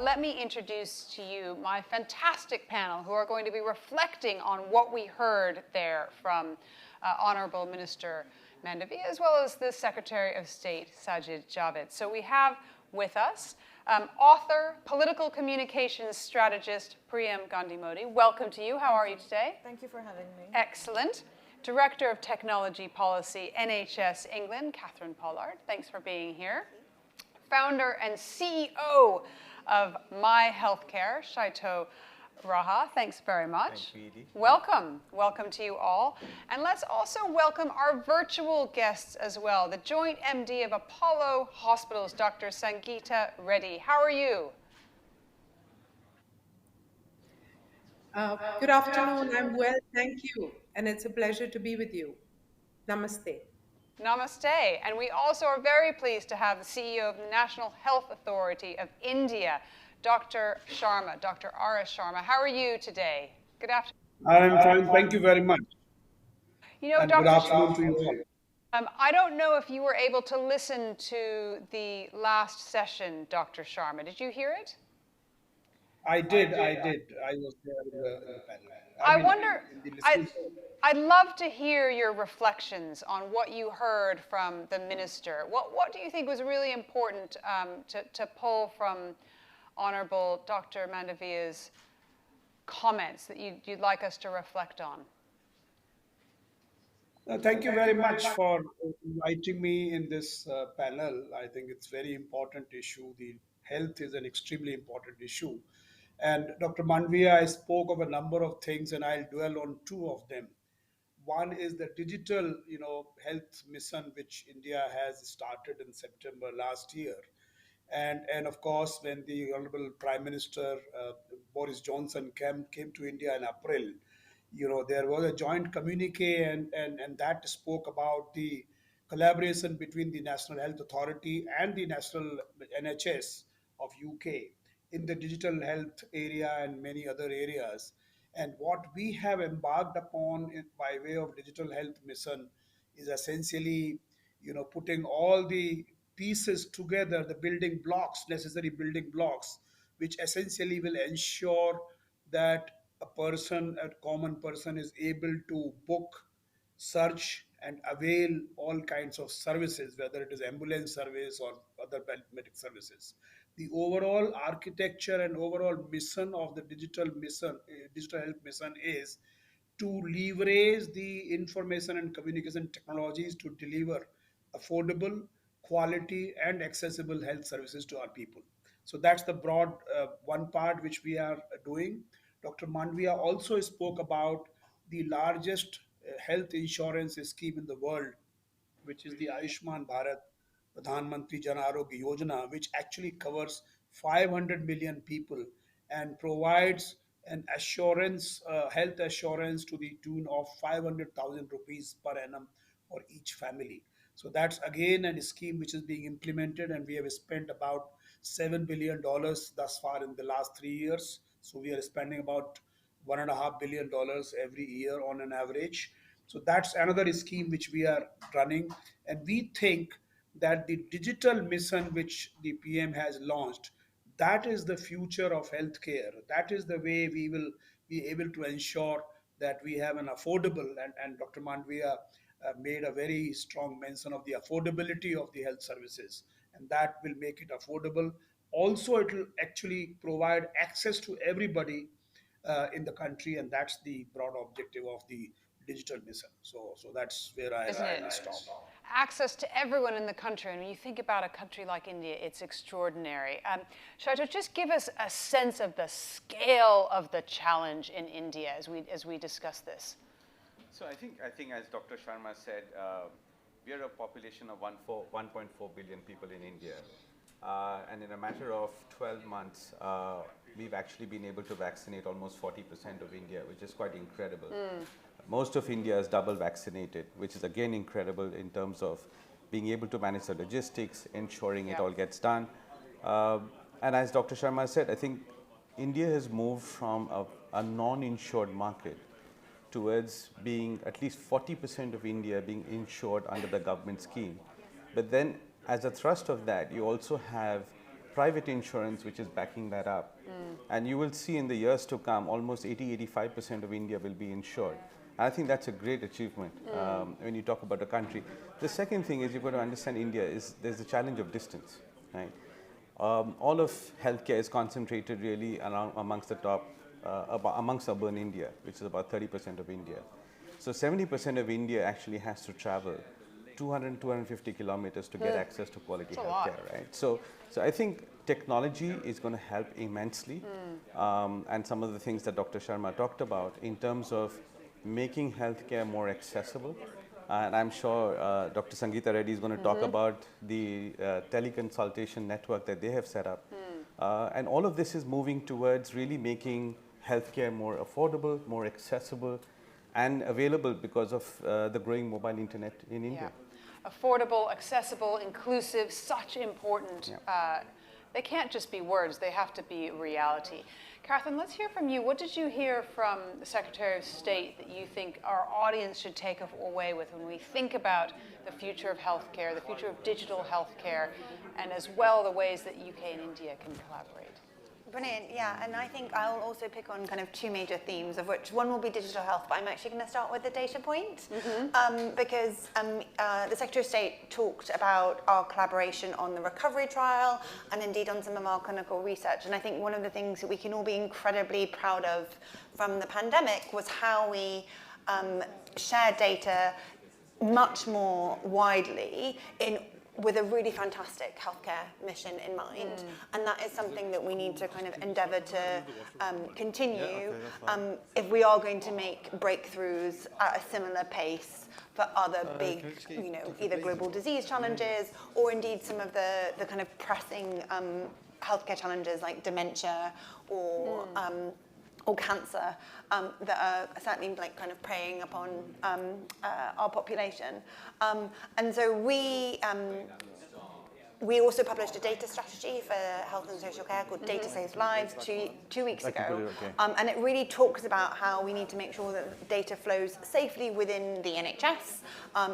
let me introduce to you my fantastic panel who are going to be reflecting on what we heard there from Honorable Minister Mandavia, as well as the Secretary of State, Sajid Javid. So we have with us author, political communications strategist, Priyam Gandhi-Mody. Welcome to you. How are you today? Thank you for having me. Excellent. Director of Technology Policy, NHS England, Catherine Pollard. Thanks for being here. Founder and CEO of MyHealthcare, Shyatto, Raha. Thanks very much. Thank you, Edie. Welcome. Welcome to you all. And let's also welcome our virtual guests as well, the Joint MD of Apollo Hospitals, Dr. Sangita Reddy. How are you? Good afternoon. I'm well, thank you. And it's a pleasure to be with you. Namaste. Namaste. And we also are very pleased to have the CEO of the National Health Authority of India, Dr. Sharma, Dr. R.S. Sharma. How are you today? Good afternoon. I'm fine. Thank you very much. You know, And Dr. good afternoon to you all. I don't know if you were able to listen to the last session, Dr. Sharma. Did you hear it? I did. I was there in the panel. I wonder, in the listening I'd love to hear your reflections on what you heard from the minister. What do you think was really important to pull from Honorable Dr. Mandavia's comments that you'd like us to reflect on? Thank you very much for inviting me in this panel. I think it's very important issue. The health is an extremely important issue. And Dr. Manvia spoke of a number of things, and I'll dwell on two of them. One is the digital, health mission which India has started in September last year, and of course when the Honorable Prime Minister Boris Johnson came to India in April, there was a joint communique, and that spoke about the collaboration between the National Health Authority and the National NHS of UK in the digital health area and many other areas. And what we have embarked upon by way of digital health mission is essentially, putting all the pieces together, the building blocks, necessary building blocks, which essentially will ensure that a common person is able to book, search, and avail all kinds of services, whether it is ambulance service or other medical services. The overall architecture and overall mission of the digital health mission is to leverage the information and communication technologies to deliver affordable, quality, and accessible health services to our people. So that's the broad one part which we are doing. Dr. Mandavia also spoke about the largest health insurance scheme in the world, which is the Ayushman Bharat Pradhan Mantri Jan Arogya Yojana, which actually covers 500 million people and provides an assurance, health assurance to the tune of 500,000 rupees per annum for each family. So that's again a scheme which is being implemented, and we have spent about $7 billion thus far in the last 3 years. So we are spending about $1.5 billion every year on an average. So that's another scheme which we are running, and we think that the digital mission which the PM has launched, that is the future of healthcare. That is the way we will be able to ensure that we have an affordable, and Dr. Mandavia made a very strong mention of the affordability of the health services, and that will make it affordable. Also, it will actually provide access to everybody in the country, and that's the broad objective of the digital mission. So that's where I will stop. Access to everyone in the country. And when you think about a country like India, it's extraordinary. Shyatto, just give us a sense of the scale of the challenge in India as we discuss this. So I think as Dr. Sharma said, we are a population of 1.4 billion people in India. And in a matter of 12 months, we've actually been able to vaccinate almost 40% of India, which is quite incredible. Most of India is double vaccinated, which is again incredible in terms of being able to manage the logistics, ensuring it all gets done. And as Dr. Sharma said, I think India has moved from a non-insured market towards being at least 40% of India being insured under the government scheme. But then as a thrust of that, you also have private insurance which is backing that up. And you will see in the years to come, almost 80-85% of India will be insured. I think that's a great achievement when you talk about a country. The second thing is you've got to understand India is there's the challenge of distance, right? All of healthcare is concentrated really around amongst the top, amongst urban India, which is about 30% of India. So 70% of India actually has to travel 200, 250 kilometers to get access to quality healthcare, right? So I think technology is going to help immensely. And some of the things that Dr. Sharma talked about in terms of making healthcare more accessible. And I'm sure Dr. Sangita Reddy is going to talk about the teleconsultation network that they have set up. And all of this is moving towards really making healthcare more affordable, more accessible, and available because of the growing mobile internet in India. Affordable, accessible, inclusive, such important. They can't just be words, they have to be reality. Catherine, let's hear from you. What did you hear from the Secretary of State that you think our audience should take away with when we think about the future of healthcare, the future of digital healthcare, and as well the ways that UK and India can collaborate? Brilliant, yeah, and I think I'll also pick on kind of two major themes, of which one will be digital health, but I'm actually going to start with the data point, because the Secretary of State talked about our collaboration on the recovery trial and indeed on some of our clinical research, and I think one of the things that we can all be incredibly proud of from the pandemic was how we shared data much more widely with a really fantastic healthcare mission in mind. And that is something that we need to kind of endeavour to continue if we are going to make breakthroughs at a similar pace for other big, either global disease challenges or indeed some of the kind of pressing healthcare challenges like dementia or cancer that are certainly like kind of preying upon our population. And so we also published a data strategy for health and social care called Data Saves Lives two weeks ago. And it really talks about how we need to make sure that data flows safely within the NHS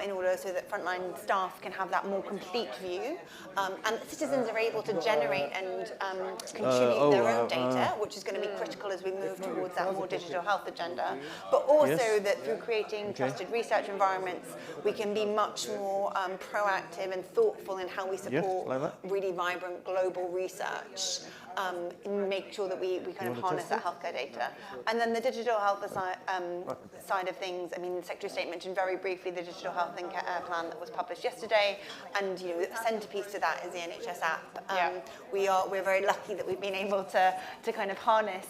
in order so that frontline staff can have that more complete view. And citizens are able to generate and contribute their own data, which is going to be critical as we move towards that more digital health agenda. But also that through creating trusted research environments, we can be much more proactive and thoughtful in how we support really vibrant global research, make sure that we kind of harness that healthcare data. And then the digital health side of things, I mean, the Secretary of State mentioned very briefly the digital health and care plan that was published yesterday, and the centerpiece to that is the NHS app. We're very lucky that we've been able to kind of harness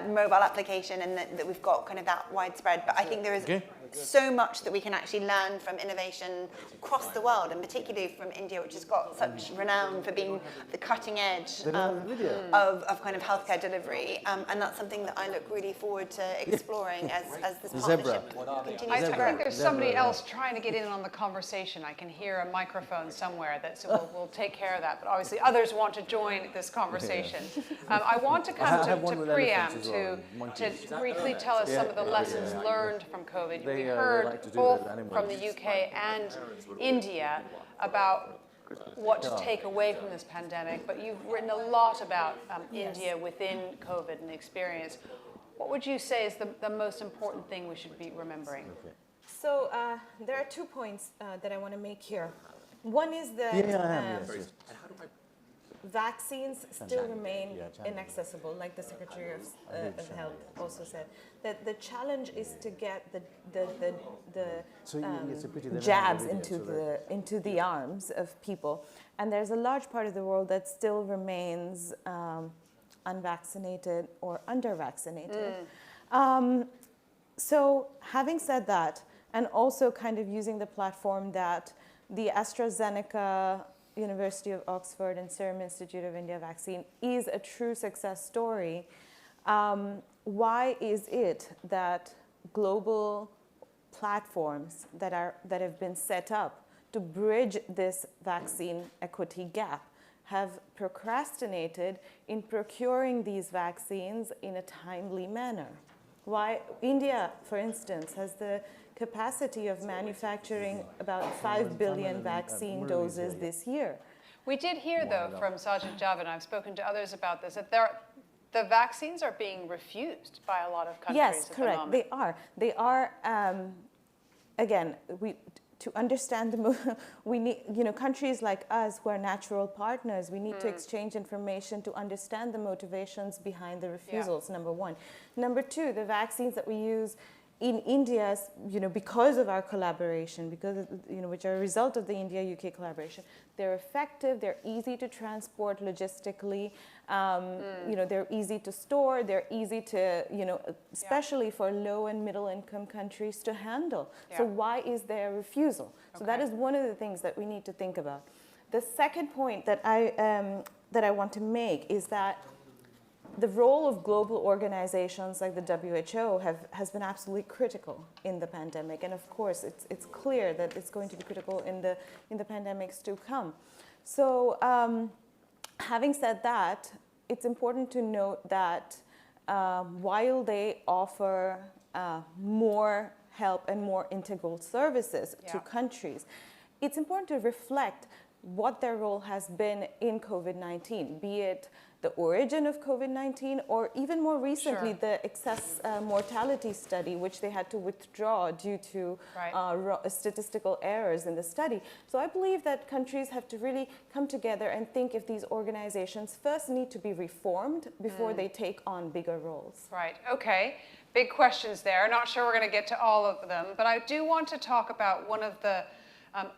mobile application and that we've got kind of that widespread. But I think there is so much that we can actually learn from innovation across the world, and particularly from India, which has got such renown for being the cutting edge of kind of healthcare delivery. And that's something that I look really forward to exploring as this partnership continues I to grow. think there's somebody else trying to get in on the conversation. I can hear a microphone somewhere, so we'll take care of that. But obviously others want to join this conversation. I want to come to Priyam to briefly tell us some of the lessons learned from COVID. We heard both from the UK and India about what to take away from this pandemic, but you've written a lot about India within COVID and the experience. What would you say is the most important thing we should be remembering? So there are 2 points that I want to make here. One is that vaccines still remain inaccessible, like the Secretary of Health also said. That the challenge is to get the jabs into the arms of people, and there's a large part of the world that still remains unvaccinated or under-vaccinated. So having said that, and also kind of using the platform that the AstraZeneca, University of Oxford and Serum Institute of India vaccine is a true success story, why is it that global platforms that have been set up to bridge this vaccine equity gap have procrastinated in procuring these vaccines in a timely manner? Why India, for instance, has the capacity of manufacturing about 5 billion vaccine doses this year. We did hear, though, from Sajid Javid, and I've spoken to others about this, that the vaccines are being refused by a lot of countries Yes, at correct. the moment. They are. They are. Again, to understand we need, countries like us who are natural partners, we need to exchange information to understand the motivations behind the refusals, number one. Number two, the vaccines that we use in India, because of our collaboration, which are a result of the India-UK collaboration, they're effective, they're easy to transport logistically, they're easy to store, they're easy to, especially for low and middle income countries to handle. Yeah. So why is there a refusal? So that is one of the things that we need to think about. The second point that I want to make is that the role of global organizations like the WHO has been absolutely critical in the pandemic, and of course it's clear that it's going to be critical in the pandemics to come. So having said that, it's important to note that while they offer more help and more integral services to countries, it's important to reflect what their role has been in COVID-19, be it the origin of COVID-19 or even more recently the excess mortality study, which they had to withdraw due to statistical errors in the study. So I believe that countries have to really come together and think if these organizations first need to be reformed before they take on bigger roles. Right, okay. Big questions there. Not sure we're going to get to all of them, but I do want to talk about one of the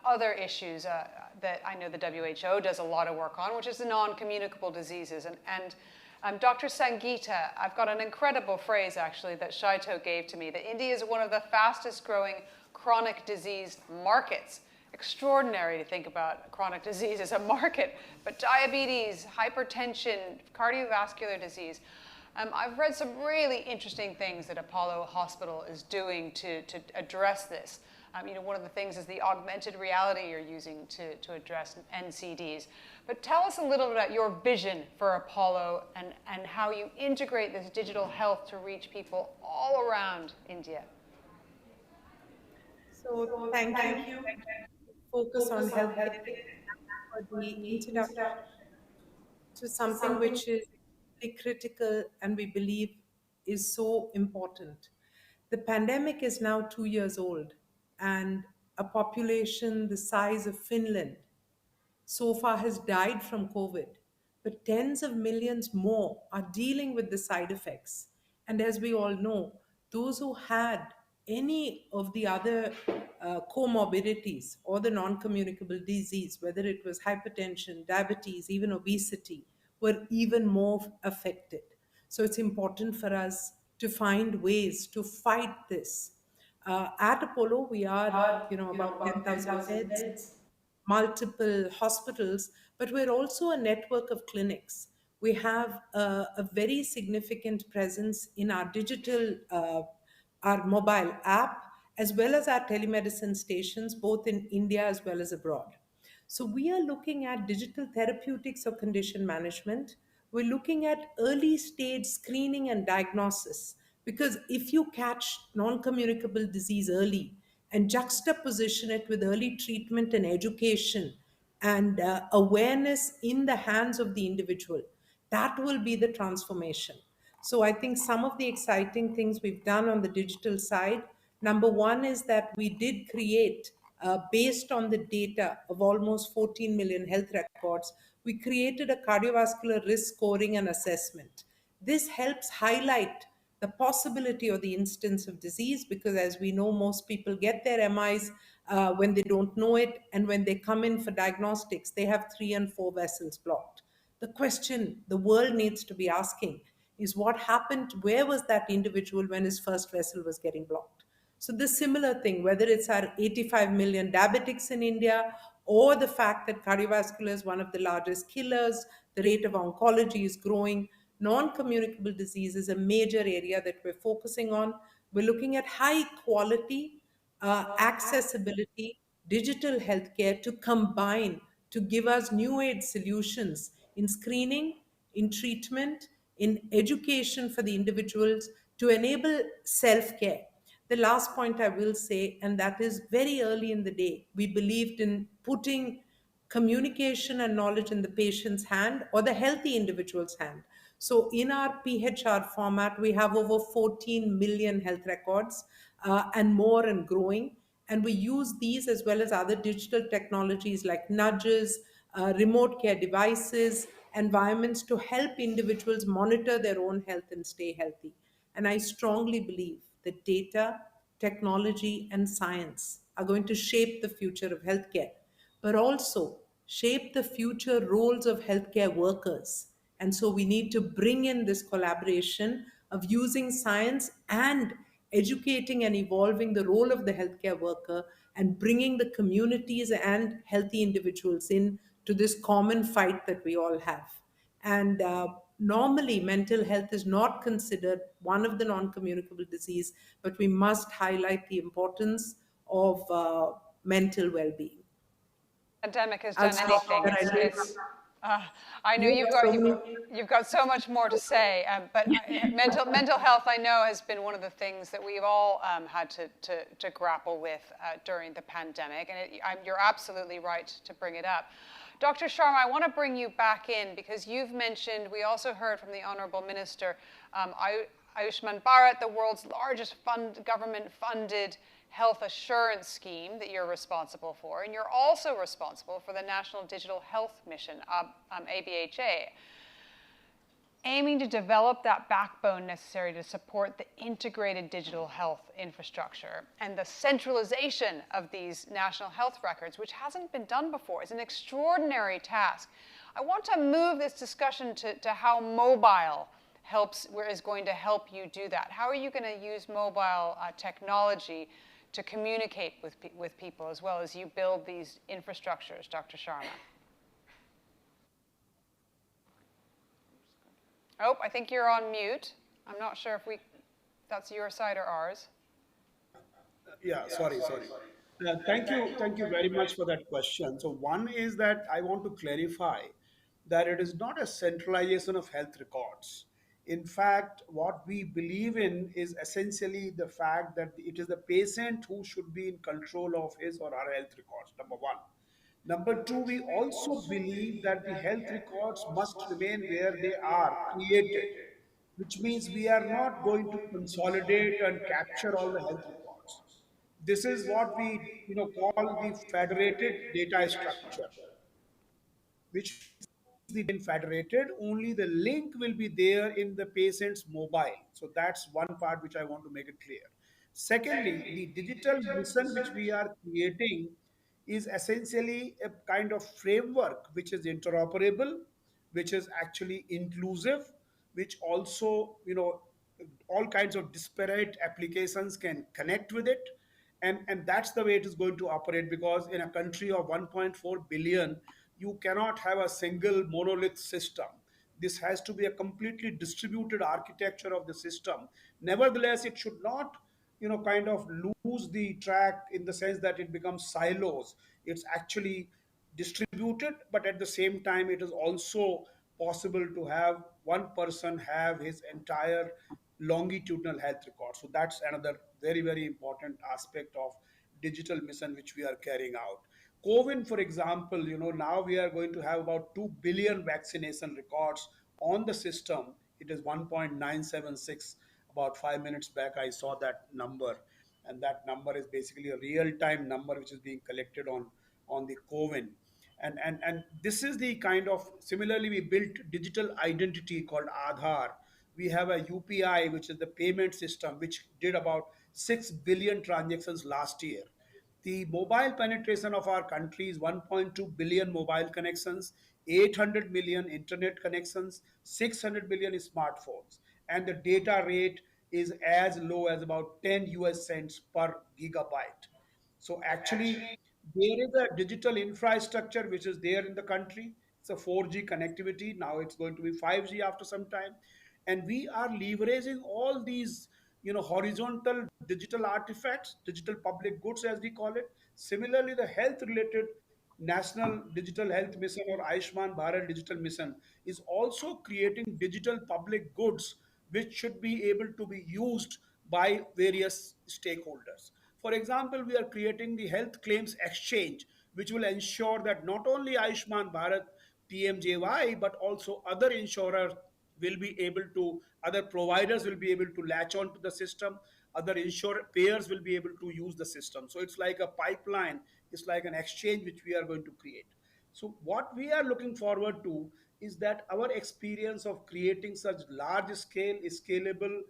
other issues that I know the WHO does a lot of work on, which is the non-communicable diseases. And Dr. Sangita, I've got an incredible phrase actually that Shyatto gave to me, that India is one of the fastest growing chronic disease markets. Extraordinary to think about chronic disease as a market, but diabetes, hypertension, cardiovascular disease. I've read some really interesting things that Apollo Hospital is doing to address this. One of the things is the augmented reality you're using to address NCDs. But tell us a little bit about your vision for Apollo and how you integrate this digital health to reach people all around India. So thank you. Focus on healthcare for the introduction to something which is really critical and we believe is so important. The pandemic is now 2 years old, and a population the size of Finland so far has died from COVID, but tens of millions more are dealing with the side effects. And as we all know, those who had any of the other comorbidities or the non-communicable disease, whether it was hypertension, diabetes, even obesity, were even more affected. So it's important for us to find ways to fight this. At Apollo, we are, about 10,000 beds, multiple hospitals, but we're also a network of clinics. We have a very significant presence in our digital, our mobile app, as well as our telemedicine stations, both in India as well as abroad. So we are looking at digital therapeutics or condition management. We're looking at early stage screening and diagnosis, because if you catch non-communicable disease early and juxtaposition it with early treatment and education and awareness in the hands of the individual, that will be the transformation. So I think some of the exciting things we've done on the digital side, number one is that we did create, based on the data of almost 14 million health records, we created a cardiovascular risk scoring and assessment. This helps highlight the possibility or the instance of disease, because as we know, most people get their MIs when they don't know it, and when they come in for diagnostics, they have 3 and 4 vessels blocked. The question the world needs to be asking is what happened, where was that individual when his first vessel was getting blocked? So this similar thing, whether it's our 85 million diabetics in India, or the fact that cardiovascular is one of the largest killers, the rate of oncology is growing, non-communicable disease is a major area that we're focusing on. We're looking at high quality, accessibility, digital healthcare to combine to give us new age solutions in screening, in treatment, in education for the individuals to enable self-care. The last point I will say, and that is very early in the day, we believed in putting communication and knowledge in the patient's hand or the healthy individual's hand. So, in our PHR format, we have over 14 million health records and more and growing. And we use these as well as other digital technologies like nudges, remote care devices, environments to help individuals monitor their own health and stay healthy. And I strongly believe that data, technology, and science are going to shape the future of healthcare, but also shape the future roles of healthcare workers. And so we need to bring in this collaboration of using science and educating and evolving the role of the healthcare worker and bringing the communities and healthy individuals in to this common fight that we all have. And normally, mental health is not considered one of the non communicable disease, but we must highlight the importance of mental well being. Pandemic has I'll done stop anything. there. I know you've got so much more to say, but mental health, I know, has been one of the things that we've all had to grapple with during the pandemic, and you're absolutely right to bring it up. Dr. Sharma, I want to bring you back in because you've mentioned, we also heard from the Honourable Minister, Ayushman Bharat, the world's largest government-funded health assurance scheme that you're responsible for, and you're also responsible for the National Digital Health Mission, ABHA, aiming to develop that backbone necessary to support the integrated digital health infrastructure and the centralization of these national health records, which hasn't been done before. It's an extraordinary task. I want to move this discussion to how mobile is going to help you do that. How are you going to use mobile technology to communicate with people as well as you build these infrastructures, Dr. Sharma? Oh, I think you're on mute. I'm not sure if that's your side or ours. Yeah, sorry. Thank you very much for that question. So one is that I want to clarify that it is not a centralization of health records. In fact, what we believe in is essentially the fact that it is the patient who should be in control of his or her health records, number one. Number two, we also believe that the health records must remain where they are created, which means we are not going to consolidate and capture all the health records. This is what we call the federated data structure, which the federated, only the link will be there in the patient's mobile. So that's one part which I want to make it clear. Secondly, the digital mission which we are creating is essentially a kind of framework which is interoperable, which is actually inclusive, which also, all kinds of disparate applications can connect with it. And that's the way it is going to operate, because in a country of 1.4 billion, you cannot have a single monolith system. This has to be a completely distributed architecture of the system. Nevertheless, it should not kind of lose the track in the sense that it becomes silos. It's actually distributed, but at the same time it is also possible to have one person have his entire longitudinal health record. So that's another very important aspect of digital mission which we are carrying out. COVID, for example, now we are going to have about 2 billion vaccination records on the system. It is 1.976. About 5 minutes back I saw that number, and that number is basically a real time number which is being collected on the COVID. And this is the kind of, similarly we built digital identity called Aadhaar. We have a UPI, which is the payment system, which did about 6 billion transactions last year. The mobile penetration of our country is 1.2 billion mobile connections, 800 million internet connections, 600 million smartphones, and the data rate is as low as about 10 US cents per gigabyte. So actually, there is a digital infrastructure which is there in the country. It's a 4G connectivity. Now it's going to be 5G after some time. And we are leveraging all these, horizontal digital artifacts, digital public goods, as we call it. Similarly, the health related National Digital Health Mission or Ayushman Bharat Digital Mission is also creating digital public goods which should be able to be used by various stakeholders. For example, we are creating the health claims exchange, which will ensure that not only Ayushman Bharat PMJY, but also other insurers will be able to, other providers will be able to latch on to the system, other insurer payers will be able to use the system. So it's like a pipeline, it's like an exchange which we are going to create. So what we are looking forward to is that our experience of creating such large scale, scalable,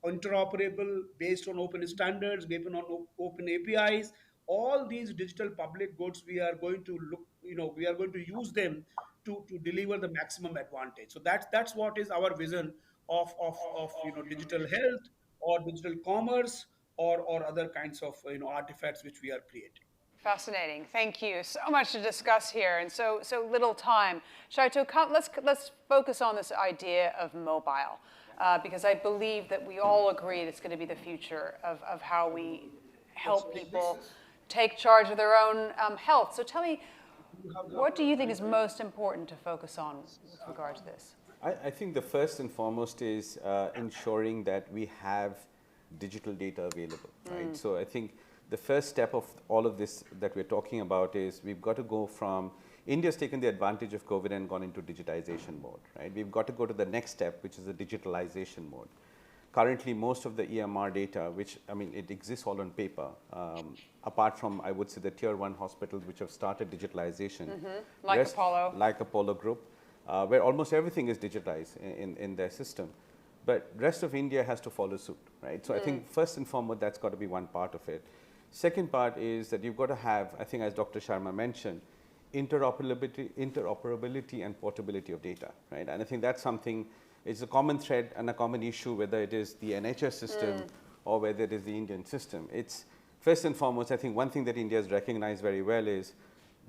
interoperable, based on open standards, based on open APIs, all these digital public goods, we are going to look, we are going to use them to deliver the maximum advantage. So that's what is our vision of digital health or digital commerce or other kinds of artifacts which we are creating. Fascinating. Thank you. So much to discuss here, and so little time. Shyatto, let's focus on this idea of mobile, because I believe that we all agree it's going to be the future of how we help people take charge of their own health. So tell me, what do you think is most important to focus on with regard to this? I think the first and foremost is ensuring that we have digital data available, right? So I think the first step of all of this that we're talking about is we've got to go from, India's taken the advantage of COVID and gone into digitization mode, right? We've got to go to the next step, which is the digitalization mode. Currently, most of the EMR data, which, I mean, it exists all on paper, apart from, I would say, the tier 1 hospitals which have started digitalization. Like Apollo. Like Apollo Group, where almost everything is digitized in their system. But rest of India has to follow suit, right? So I think first and foremost, that's got to be one part of it. Second part is that you've got to have, I think as Dr. Sharma mentioned, interoperability and portability of data, right? And I think that's something, it's a common thread and a common issue, whether it is the NHS system or whether it is the Indian system. It's first and foremost, I think one thing that India has recognized very well is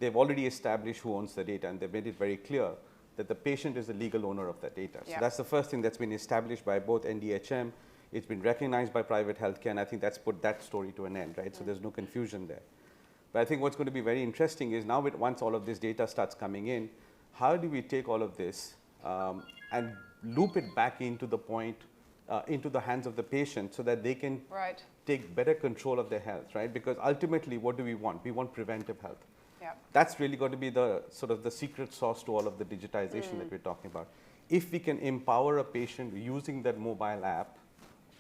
they've already established who owns the data, and they've made it very clear that the patient is the legal owner of that data. So that's the first thing that's been established by both NDHM. It's been recognized by private healthcare, and I think that's put that story to an end, right? So there's no confusion there. But I think what's going to be very interesting is now, once all of this data starts coming in, how do we take all of this and loop it back into the point, into the hands of the patient, so that they can take better control of their health, right? Because ultimately, what do we want? We want preventive health. That's really got to be the sort of the secret sauce to all of the digitization that we're talking about. If we can empower a patient using that mobile app,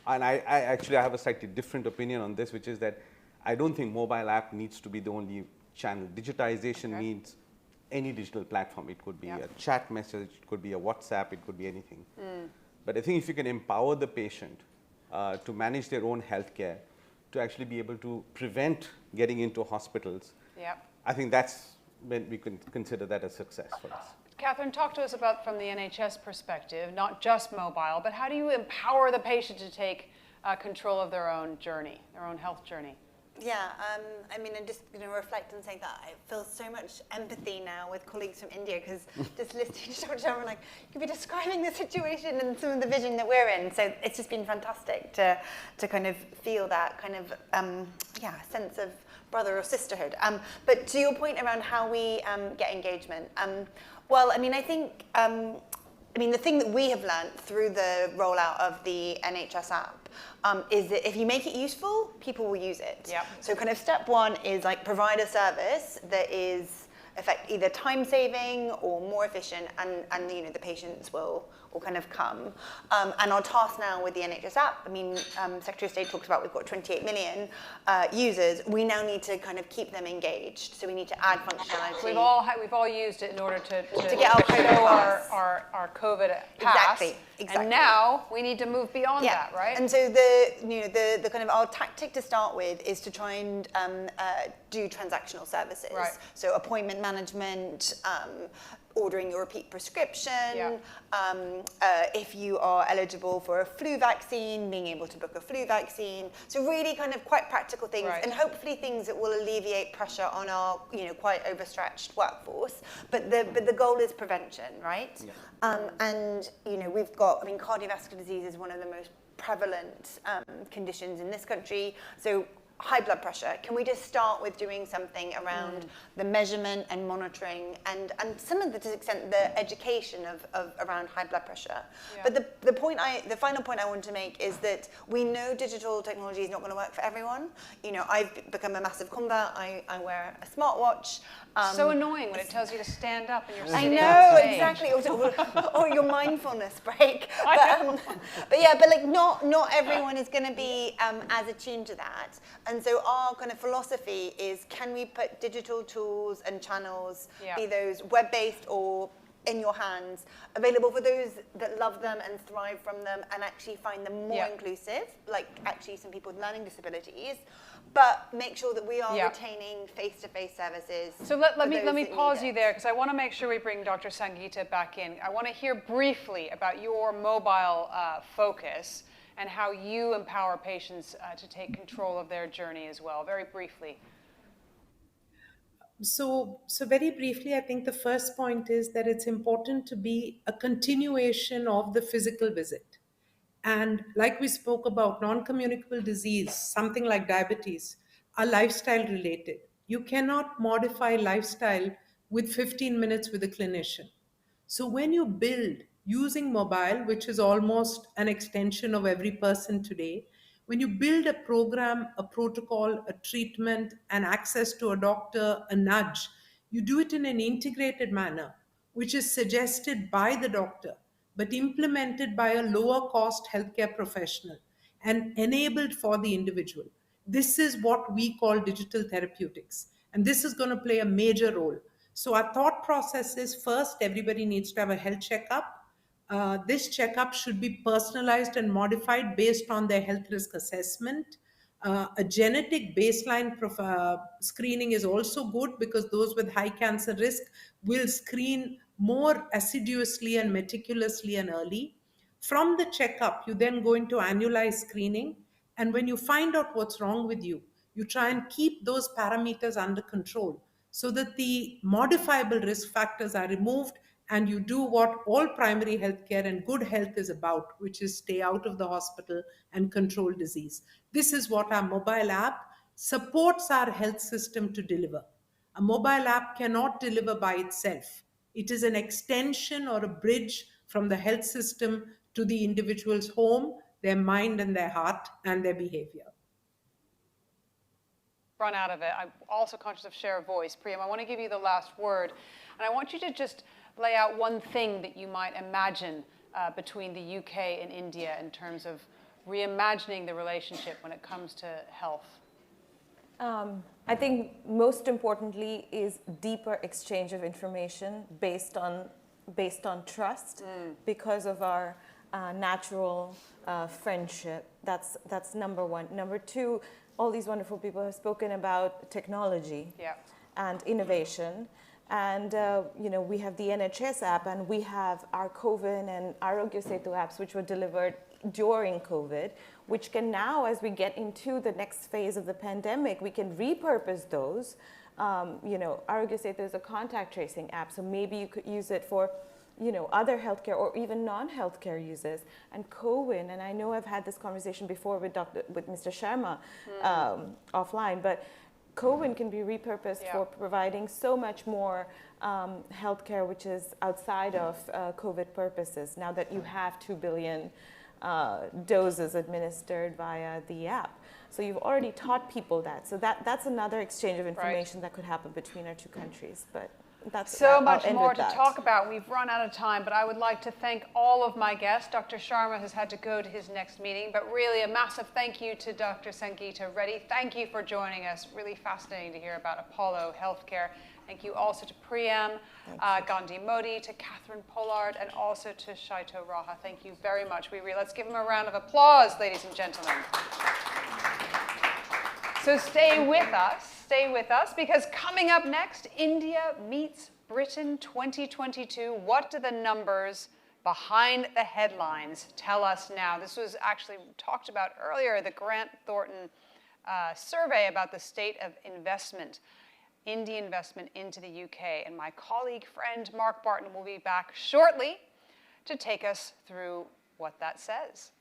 and I actually have a slightly different opinion on this, which is that I don't think mobile app needs to be the only channel. Digitization means any digital platform. It could be a chat message, it could be a WhatsApp, it could be anything. But I think if you can empower the patient to manage their own healthcare, to actually be able to prevent getting into hospitals, I think that's when we can consider that a success for us. Catherine, talk to us about, from the NHS perspective, not just mobile, but how do you empower the patient to take control of their own journey, their own health journey? Yeah, I mean, I'm just going to reflect and say that I feel so much empathy now with colleagues from India, because just listening to Dr. Sharma, like, you could be describing the situation and some of the vision that we're in. So it's just been fantastic to kind of feel that kind of, sense of brother or sisterhood. But to your point around how we get engagement, well, I mean, I think, the thing that we have learned through the rollout of the NHS app is that if you make it useful, people will use it. So kind of step one is like provide a service that is either time saving or more efficient, and the patients will kind of come. And our task now with the NHS app, I mean, Secretary of State talks about we've got 28 million users. We now need to kind of keep them engaged. So we need to add functionality. We've all used it in order to get our COVID our COVID pass. Exactly. And now we need to move beyond that, right? And so the kind of our tactic to start with is to try and do transactional services. So appointment management, ordering your repeat prescription, if you are eligible for a flu vaccine, being able to book a flu vaccine. So really kind of quite practical things, and hopefully things that will alleviate pressure on our quite overstretched workforce. But the goal is prevention, right? And we've got, cardiovascular disease is one of the most prevalent conditions in this country. So high blood pressure, can we just start with doing something around the measurement and monitoring and some of the, to the extent, the education of around high blood pressure? Yeah. But the final point I want to make is that we know digital technology is not going to work for everyone. You know, I've become a massive convert. I wear a smartwatch. So annoying when it tells you to stand up and you're I sitting know, on stage. exactly. Or your mindfulness break. But yeah, but like not everyone is going to be as attuned to that. And so our kind of philosophy is, can we put digital tools and channels, be those web-based or in your hands, available for those that love them and thrive from them and actually find them more inclusive, like actually some people with learning disabilities, but make sure that we are retaining face-to-face services. So let me pause you there, because I want to make sure we bring Dr. Sangita back in. I want to hear briefly about your mobile focus and how you empower patients to take control of their journey as well, very briefly. So very briefly, I think the first point is that it's important to be a continuation of the physical visit. And like we spoke about, non-communicable disease, something like diabetes, are lifestyle related. You cannot modify lifestyle with 15 minutes with a clinician. So when you build using mobile, which is almost an extension of every person today, when you build a program, a protocol, a treatment, and access to a doctor, a nudge, you do it in an integrated manner, which is suggested by the doctor, but implemented by a lower cost healthcare professional and enabled for the individual. This is what we call digital therapeutics. And this is going to play a major role. So our thought process is, first, everybody needs to have a health checkup. This checkup should be personalized and modified based on their health risk assessment. A genetic baseline screening is also good, because those with high cancer risk will screen more assiduously and meticulously and early. From the checkup, you then go into annualized screening. And when you find out what's wrong with you, you try and keep those parameters under control so that the modifiable risk factors are removed, and you do what all primary healthcare and good health is about, which is stay out of the hospital and control disease. This is what our mobile app supports our health system to deliver. A mobile app cannot deliver by itself. It is an extension or a bridge from the health system to the individual's home, their mind and their heart, and their behavior. Run out of it. I'm also conscious of share of voice. Priyam, I want to give you the last word. And I want you to just lay out one thing that you might imagine between the UK and India in terms of reimagining the relationship when it comes to health. I think most importantly is deeper exchange of information based on trust, because of our natural friendship. That's number one. Number two, all these wonderful people have spoken about technology and innovation. And we have the NHS app, and we have our COVID and Arogya Setu apps, which were delivered during COVID, which can now, as we get into the next phase of the pandemic, we can repurpose those. Arogya Setu is a contact tracing app, so maybe you could use it for other healthcare or even non-healthcare uses. And COVID, and I know I've had this conversation before with Mr. Sharma offline, but COVID can be repurposed for providing so much more healthcare, which is outside of COVID purposes, now that you have 2 billion doses administered via the app. So you've already taught people that. So that's another exchange of information that could happen between our two countries. But that's so much more to talk about. We've run out of time, but I would like to thank all of my guests. Dr. Sharma has had to go to his next meeting, but really a massive thank you to Dr. Sangita Reddy. Thank you for joining us. Really fascinating to hear about Apollo Healthcare. Thank you also to Priyam, Gandhi-Mody, to Catherine Pollard, and also to Shyatto Raha. Thank you very much. Let's give them a round of applause, ladies and gentlemen. So stay with us, because coming up next, India meets Britain 2022. What do the numbers behind the headlines tell us now? This was actually talked about earlier, the Grant Thornton survey about the state of investment, Indian investment into the UK. And my colleague, friend, Mark Barton will be back shortly to take us through what that says.